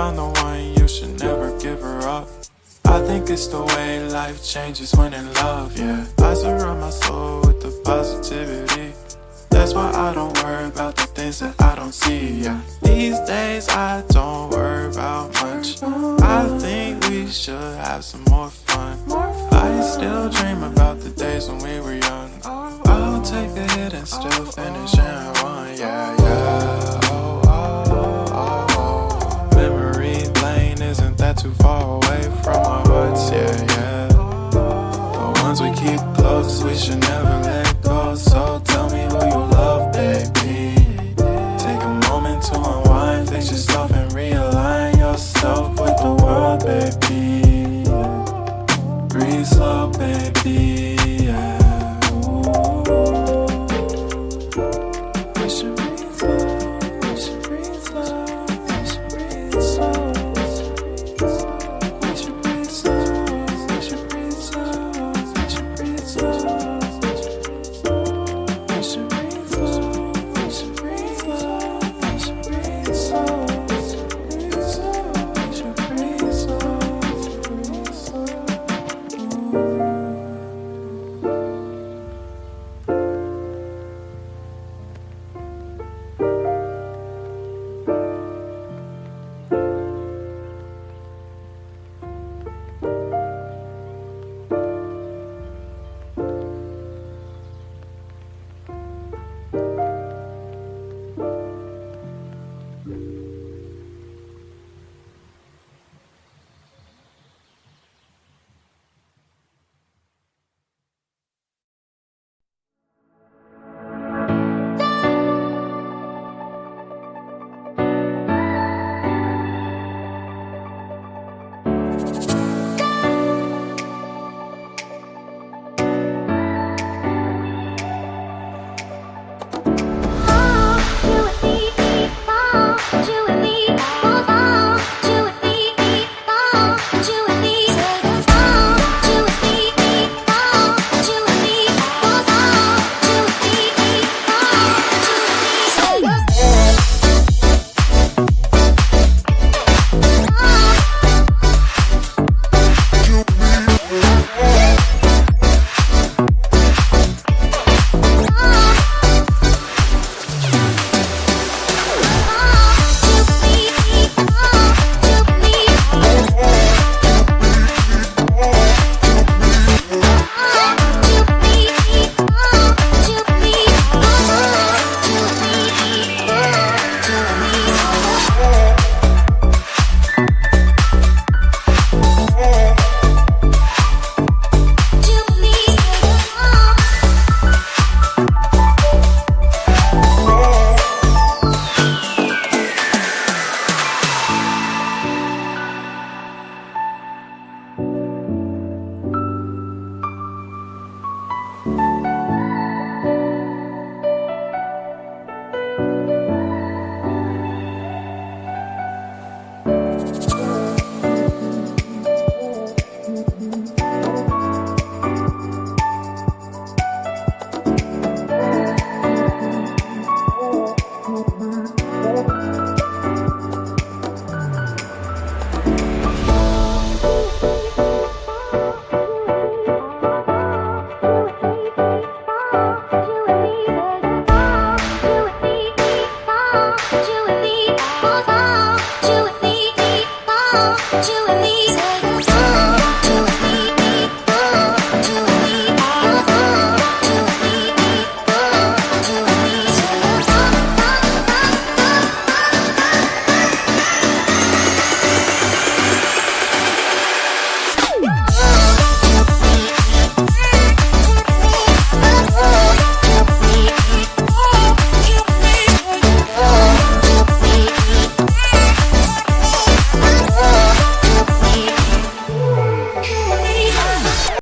found the one, you should never give her up. I think it's the way life changes when in love, yeah. I surround my soul with the positivity. That's why I don't worry about the things that I don't see, yeah. These days I don't worry about much. I think we should have some more fun. I still dream about the days when we were young. I'll take a hit and still finish and run, yeah, yeah. Oh, oh, oh, oh. Memory lane isn't that too far away from our hearts, yeah, yeah. The ones we keep close, we should never let go, so